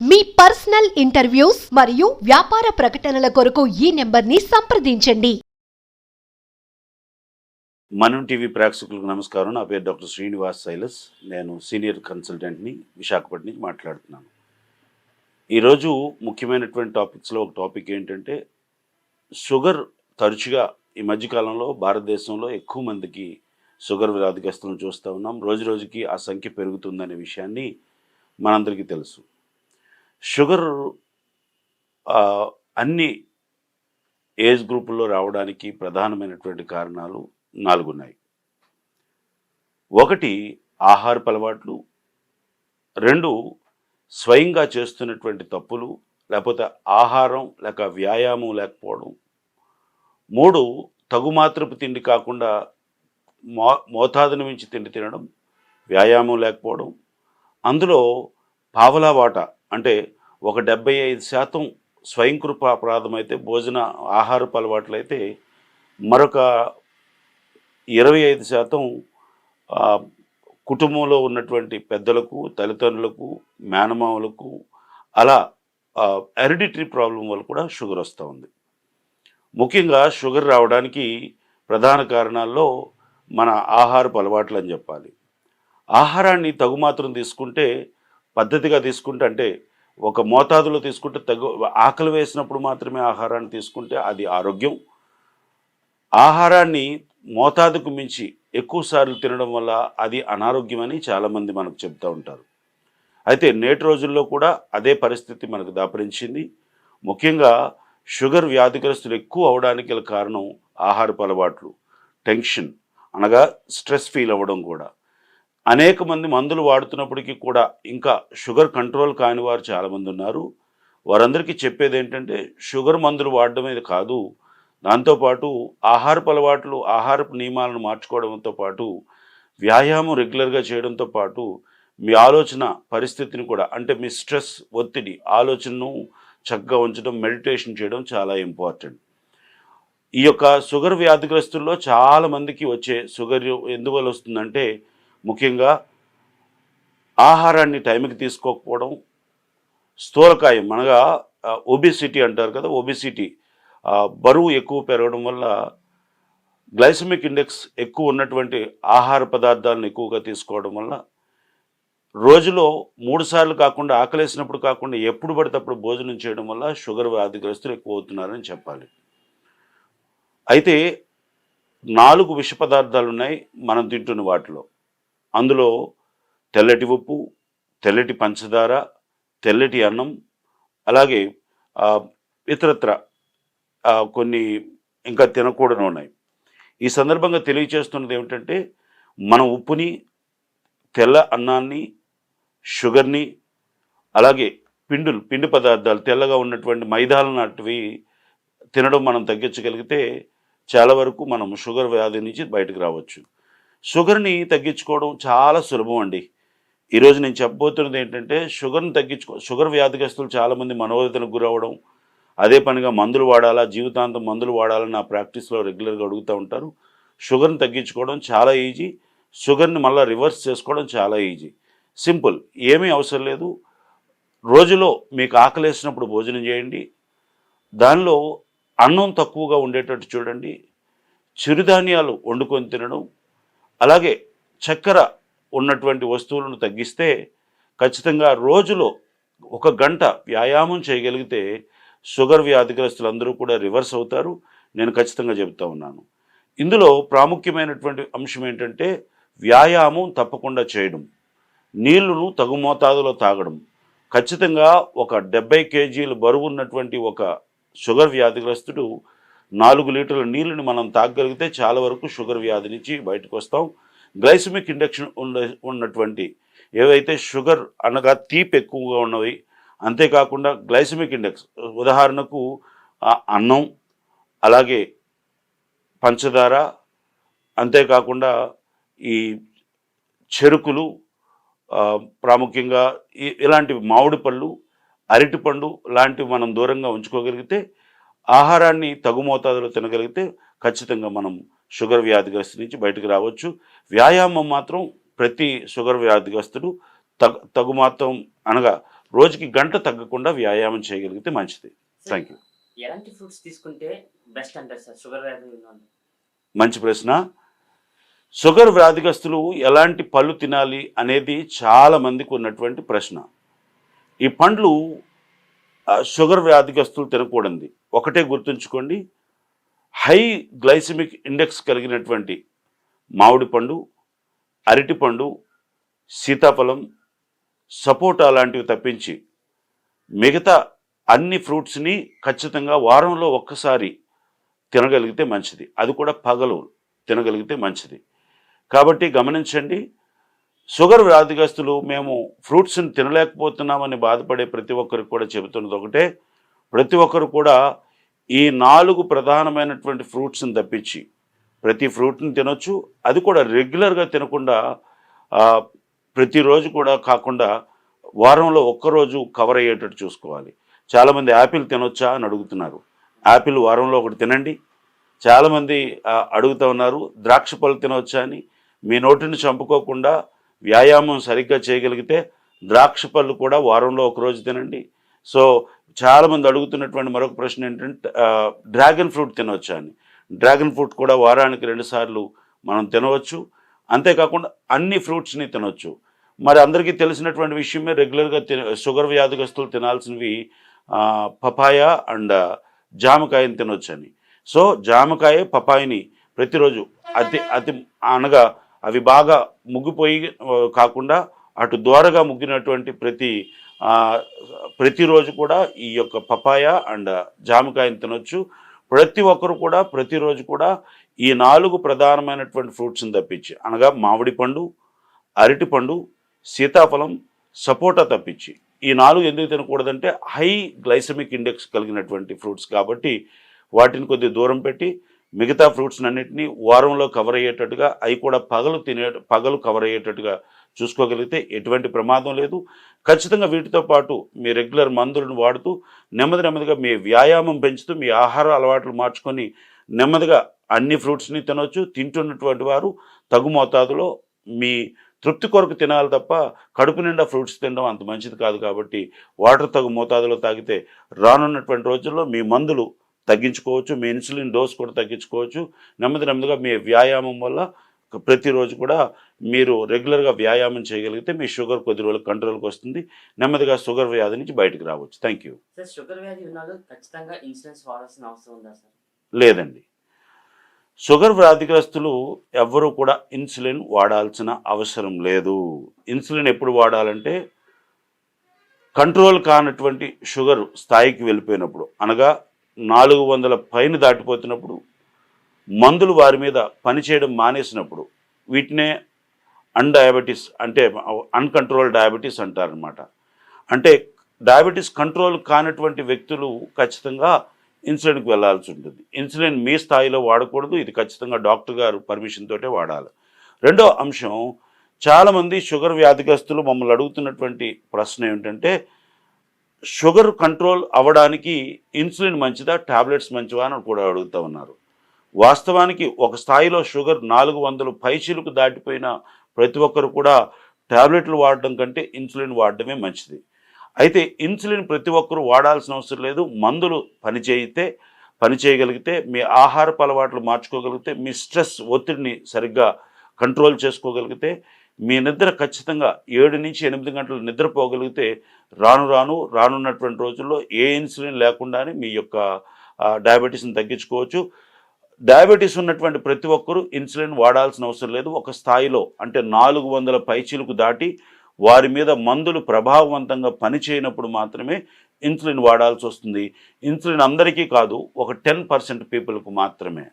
మీ personal interviews మరియు వ్యాపార ప్రకటనల కొరకు ఈ నెంబర్ని సంప్రదించండి. మనం టీవీ ప్రేక్షకులకు నమస్కారం. నా పేరు డాక్టర్ శ్రీనివాస్ సైలస్. నేను సీనియర్ కన్సల్టెంట్ని, విశాఖపట్నం నుంచి మాట్లాడుతున్నాను. ఈరోజు ముఖ్యమైనటువంటి టాపిక్స్లో ఒక టాపిక్ ఏంటంటే షుగర్. తరచుగా ఈ మధ్యకాలంలో భారతదేశంలో ఎక్కువ మందికి షుగర్ వ్యాధిగ్రస్తులను చూస్తూ ఉన్నాం. రోజు రోజుకి ఆ సంఖ్య పెరుగుతుందనే విషయాన్ని మనందరికీ తెలుసు. షుగర్ అన్ని ఏజ్ గ్రూపుల్లో రావడానికి ప్రధానమైనటువంటి కారణాలు 4 ఉన్నాయి. 1 ఆహారపు అలవాట్లు, 2 స్వయంగా చేస్తున్నటువంటి తప్పులు, లేకపోతే ఆహారం లేక వ్యాయామం లేకపోవడం, 3 తగుమాత్రపు తిండి కాకుండా మోతాదును మించి తిండి తినడం, వ్యాయామం లేకపోవడం. అందులో పావలా వాటా అంటే ఒక 75% స్వయంకృప అపరాధం అయితే, ఆహారపు అలవాట్లు అయితే మరొక 25% కుటుంబంలో ఉన్నటువంటి పెద్దలకు, తల్లిదండ్రులకు, మేనమామలకు, అలా హెరిడిటరీ ప్రాబ్లం వల్ల కూడా షుగర్ వస్తూ ఉంది. ముఖ్యంగా షుగర్ రావడానికి ప్రధాన కారణాల్లో మన ఆహారపు అలవాట్లు అని చెప్పాలి. ఆహారాన్ని తగుమాత్రం తీసుకుంటే, పద్ధతిగా తీసుకుంటే, అంటే ఒక మోతాదులో తీసుకుంటే, ఆకలి వేసినప్పుడు మాత్రమే ఆహారాన్ని తీసుకుంటే అది ఆరోగ్యం. ఆహారాన్ని మోతాదుకు మించి ఎక్కువసార్లు తినడం వల్ల అది అనారోగ్యమని చాలామంది మనకు చెప్తూ ఉంటారు. అయితే నేటి రోజుల్లో కూడా అదే పరిస్థితి మనకు దాపరించింది. ముఖ్యంగా షుగర్ వ్యాధిగ్రస్తులు ఎక్కువ అవడానికి గల కారణం ఆహారపు అలవాట్లు, టెన్షన్ అనగా స్ట్రెస్ ఫీల్ అవ్వడం కూడా. అనేక మంది మందులు వాడుతున్నప్పటికీ కూడా ఇంకా షుగర్ కంట్రోల్ కాని వారు చాలామంది ఉన్నారు. వారందరికీ చెప్పేది ఏంటంటే, షుగర్ మందులు వాడడమే కాదు, దాంతోపాటు ఆహారపు అలవాట్లు, ఆహారపు నియమాలను మార్చుకోవడంతో పాటు వ్యాయామం రెగ్యులర్గా చేయడంతో పాటు మీ ఆలోచన పరిస్థితిని కూడా, అంటే మీ స్ట్రెస్, ఒత్తిడి, ఆలోచనను చక్కగా ఉంచడం, మెడిటేషన్ చేయడం చాలా ఇంపార్టెంట్. ఈ యొక్క షుగర్ వ్యాధిగ్రస్తుల్లో చాలామందికి వచ్చే షుగర్ ఎందువల్ల వస్తుందంటే, ముఖ్యంగా ఆహారాన్ని టైంకి తీసుకోకపోవడం, స్థూలకాయం అనగా ఒబిసిటీ అంటారు కదా, ఒబిసిటీ బరువు ఎక్కువ పెరగడం వల్ల, గ్లైసమిక్ ఇండెక్స్ ఎక్కువ ఉన్నటువంటి ఆహార పదార్థాలను ఎక్కువగా తీసుకోవడం వల్ల, రోజులో 3 సార్లు కాకుండా, ఆకలేసినప్పుడు కాకుండా ఎప్పుడు పడితే అప్పుడు భోజనం చేయడం వల్ల షుగర్ వ్యాధిగ్రస్తులు ఎక్కువ అవుతున్నారని చెప్పాలి. అయితే 4 విష పదార్థాలు ఉన్నాయి మనం తింటున్న వాటిలో. అందులో తెల్లటి ఉప్పు, తెల్లటి పంచదార, తెల్లటి అన్నం, అలాగే ఇతరత్ర కొన్ని ఇంకా తినకూడని ఉన్నాయి. ఈ సందర్భంగా తెలియచేస్తున్నది ఏమిటంటే, మనం ఉప్పుని, తెల్ల అన్నాన్ని, షుగర్ని, అలాగే పిండి పదార్థాలు, తెల్లగా ఉన్నటువంటి మైదాలు లాంటివి తినడం మనం తగ్గించగలిగితే చాలా వరకు మనం షుగర్ వ్యాధి నుంచి బయటకు రావచ్చు. షుగర్ని తగ్గించుకోవడం చాలా సులభం అండి. ఈరోజు నేను చెప్పబోతున్నది ఏంటంటే, షుగర్ వ్యాధిగ్రస్తులు చాలామంది మనోవేదనకు గురవడం, అదే పనిగా మందులు వాడాలా, జీవితాంతం మందులు వాడాలని నా ప్రాక్టీస్లో రెగ్యులర్గా అడుగుతూ ఉంటారు. షుగర్ని తగ్గించుకోవడం చాలా ఈజీ, షుగర్ని మళ్ళీ రివర్స్ చేసుకోవడం చాలా ఈజీ. సింపుల్, ఏమీ అవసరం లేదు. రోజులో మీకు ఆకలేసినప్పుడు భోజనం చేయండి, దానిలో అన్నం తక్కువగా ఉండేటట్టు చూడండి, చిరుధాన్యాలు వండుకొని తినడం, అలాగే చక్కెర ఉన్నటువంటి వస్తువులను తగ్గిస్తే ఖచ్చితంగా రోజులో 1 గంట వ్యాయామం చేయగలిగితే షుగర్ వ్యాధిగ్రస్తులందరూ కూడా రివర్స్ అవుతారు. నేను ఖచ్చితంగా చెబుతూ ఉన్నాను. ఇందులో ప్రాముఖ్యమైనటువంటి అంశం ఏంటంటే, వ్యాయామం తప్పకుండా చేయడం, నీళ్లను తగు మోతాదులో తాగడం. ఖచ్చితంగా ఒక 70 కేజీలు బరువు ఉన్నటువంటి ఒక షుగర్ వ్యాధిగ్రస్తుడు 4 లీటర్ల నీళ్ళని మనం తాగగలిగితే చాలా వరకు షుగర్ వ్యాధి నుంచి బయటకు వస్తాం. గ్లైసమిక్ ఇండెక్స్ ఉన్నటువంటి ఏవైతే షుగర్ అనగా తీపి ఎక్కువగా ఉన్నవి, అంతేకాకుండా గ్లైసమిక్ ఇండెక్స్, ఉదాహరణకు అన్నం, అలాగే పంచదార, అంతేకాకుండా ఈ చెరుకులు, ప్రాముఖ్యంగా ఇలాంటివి, మామిడి పళ్ళు, అరటిపండు లాంటివి మనం దూరంగా ఉంచుకోగలిగితే, ఆహారాన్ని తగు మోతాదులో తినగలిగితే ఖచ్చితంగా మనం షుగర్ వ్యాధిగ్రస్తు నుంచి బయటకు రావచ్చు. వ్యాయామం మాత్రం ప్రతి షుగర్ వ్యాధిగ్రస్తుడు తగు మాత్రం అనగా రోజుకి గంట తగ్గకుండా వ్యాయామం చేయగలిగితే మంచిది. Thank you. ఎలాంటి ఫ్రూట్స్ తీసుకుంటే బెస్ట్ అంటారు సార్ షుగర్ వ్యాధి ఉన్న వాళ్ళు? మంచి ప్రశ్న. షుగర్ వ్యాధిగ్రస్తులు ఎలాంటి పళ్ళు తినాలి అనేది చాలా మందికి ఉన్నటువంటి ప్రశ్న. ఈ పండ్లు షుగర్ వ్యాధిగ్రస్తులు తినకూడదు. ఒకటే గుర్తుంచుకోండి, హై గ్లైసిమిక్ ఇండెక్స్ కలిగినటువంటి మామిడి పండు, అరటిపండు, సీతాఫలం, సపోటా లాంటివి తప్పించి మిగతా అన్ని ఫ్రూట్స్ని ఖచ్చితంగా వారంలో ఒక్కసారి తినగలిగితే మంచిది. అది కూడా పగలు తినగలిగితే మంచిది. కాబట్టి గమనించండి, షుగర్ వ్యాధిగ్రస్తులు మేము ఫ్రూట్స్ని తినలేకపోతున్నామని బాధపడే ప్రతి ఒక్కరికి కూడా చెబుతున్నది ఒకటే, ప్రతి ఒక్కరు కూడా ఈ 4 ప్రధానమైనటువంటి ఫ్రూట్స్ని తప్పించి ప్రతి ఫ్రూట్ని తినొచ్చు. అది కూడా రెగ్యులర్గా తినకుండా ప్రతిరోజు కూడా కాకుండా వారంలో ఒక్కరోజు కవర్ అయ్యేటట్టు చూసుకోవాలి. చాలామంది యాపిల్ తినొచ్చా అని అడుగుతున్నారు. యాపిల్ వారంలో ఒకటి తినండి. చాలామంది అడుగుతూ ఉన్నారు ద్రాక్ష పళ్ళు తినవచ్చా అని. మీ నోటిని చంపుకోకుండా వ్యాయామం సరిగ్గా చేయగలిగితే ద్రాక్ష పళ్ళు కూడా వారంలో ఒకరోజు తినండి. సో చాలామంది అడుగుతున్నటువంటి మరొక ప్రశ్న ఏంటంటే డ్రాగన్ ఫ్రూట్ తినవచ్చా అని. డ్రాగన్ ఫ్రూట్ కూడా వారానికి 2 సార్లు మనం తినవచ్చు. అంతేకాకుండా అన్ని ఫ్రూట్స్ని తినవచ్చు. మరి అందరికీ తెలిసినటువంటి విషయమే, రెగ్యులర్గా షుగర్ వ్యాధిగ్రస్తులు తినాల్సినవి పపాయ అండ్ జామకాయని తినొచ్చని. సో జామకాయ, పపాయని ప్రతిరోజు అతి అనగా అవి బాగా ముగ్గిపోయి కాకుండా అటు దోరగా ముగ్గినటువంటి ప్రతిరోజు కూడా ఈ యొక్క పపాయ అండ్ జామకాయని తినొచ్చు. ప్రతి ఒక్కరు కూడా ప్రతిరోజు కూడా ఈ 4 ప్రధానమైనటువంటి ఫ్రూట్స్ని తప్పించి అనగా మామిడి పండు, అరటిపండు, సీతాఫలం, సపోటా తప్పించి ఈ 4 ఎందుకు తినకూడదంటే హై గ్లైసమిక్ ఇండెక్స్ కలిగినటువంటి ఫ్రూట్స్ కాబట్టి వాటిని కొద్దిగా దూరం పెట్టి మిగతా ఫ్రూట్స్ అన్నింటినీ వారంలో కవర్ అయ్యేటట్టుగా, అవి కూడా పగలు కవర్ అయ్యేటట్టుగా చూసుకోగలిగితే ఎటువంటి ప్రమాదం లేదు. ఖచ్చితంగా వీటితో పాటు మీ రెగ్యులర్ మందులను వాడుతూ నెమ్మదిగా మీ వ్యాయామం పెంచుతూ మీ ఆహార అలవాట్లు మార్చుకొని నెమ్మదిగా అన్ని ఫ్రూట్స్ని తినవచ్చు. తింటున్నటువంటి వారు తగు మోతాదులో మీ తృప్తి కొరకు తినాలి తప్ప కడుపు నిండా ఫ్రూట్స్ తినడం అంత మంచిది కాదు. కాబట్టి వాటర్ తగు మోతాదులో తాగితే రానున్నటువంటి రోజుల్లో మీ మందులు తగ్గించుకోవచ్చు, మీ ఇన్సులిన్ డోస్ కూడా తగ్గించుకోవచ్చు. నెమ్మదిగా మీ వ్యాయామం వల్ల ప్రతిరోజు కూడా మీరు రెగ్యులర్గా వ్యాయామం చేయగలిగితే మీ షుగర్ కొద్ది రోజులు కంట్రోల్కి వస్తుంది. నెమ్మదిగా షుగర్ వ్యాధి నుంచి బయటకు రావచ్చు. Thank you. సార్ షుగర్ వ్యాధి ఉన్నాడు ఖచ్చితంగా ఇన్సులిన్స్ వాడాల్సిన అవసరం ఉందా సార్? లేదండి. షుగర్ వ్యాధిగ్రస్తులు ఎవ్వరూ కూడా ఇన్సులిన్ వాడాల్సిన అవసరం లేదు. ఇన్సులిన్ ఎప్పుడు వాడాలంటే కంట్రోల్ కానటువంటి షుగర్ స్థాయికి వెళ్ళిపోయినప్పుడు, అనగా 400 పైన దాటిపోతున్నప్పుడు, మందులు వారి మీద పనిచేయడం మానేసినప్పుడు, వీటినే డయాబెటీస్ అంటే అన్కంట్రోల్ డయాబెటీస్ అంటారనమాట. అంటే డయాబెటీస్ కంట్రోల్ కానటువంటి వ్యక్తులు ఖచ్చితంగా ఇన్సులిన్కి వెళ్ళాల్సి ఉంటుంది. ఇన్సులిన్ మీ స్థాయిలో వాడకూడదు. ఇది ఖచ్చితంగా డాక్టర్ గారు పర్మిషన్ తోటే వాడాలి. రెండో అంశం, చాలామంది షుగర్ వ్యాధిగ్రస్తులు మమ్మల్ని అడుగుతున్నటువంటి ప్రశ్న ఏమిటంటే షుగర్ కంట్రోల్ అవ్వడానికి ఇన్సులిన్ మంచిదా, టాబ్లెట్స్ మంచివా అని కూడా అడుగుతూ ఉన్నారు. వాస్తవానికి ఒక స్థాయిలో షుగర్ 400 పైచీలకు దాటిపోయిన ప్రతి ఒక్కరు కూడా టాబ్లెట్లు వాడడం కంటే ఇన్సులిన్ వాడడమే మంచిది. అయితే ఇన్సులిన్ ప్రతి ఒక్కరూ వాడాల్సిన అవసరం లేదు. మందులు పనిచేయగలిగితే, మీ ఆహారపు అలవాట్లు మార్చుకోగలిగితే, మీ స్ట్రెస్ ఒత్తిడిని సరిగ్గా కంట్రోల్ చేసుకోగలిగితే, మీ నిద్ర ఖచ్చితంగా 7 నుంచి 8 గంటలు నిద్రపోగలిగితే రానున్నటువంటి రోజుల్లో ఏ ఇన్సులిన్ లేకుండానే మీ యొక్క డయాబెటీస్ని తగ్గించుకోవచ్చు. డయాబెటీస్ ఉన్నటువంటి ప్రతి ఒక్కరూ ఇన్సులిన్ వాడాల్సిన అవసరం లేదు. ఒక స్థాయిలో అంటే 400 పైచీలకు దాటి వారి మీద మందులు ప్రభావవంతంగా పనిచేయనప్పుడు మాత్రమే ఇన్సులిన్ వాడాల్సి వస్తుంది. ఇన్సులిన్ అందరికీ కాదు, ఒక 10% పీపుల్కు మాత్రమే.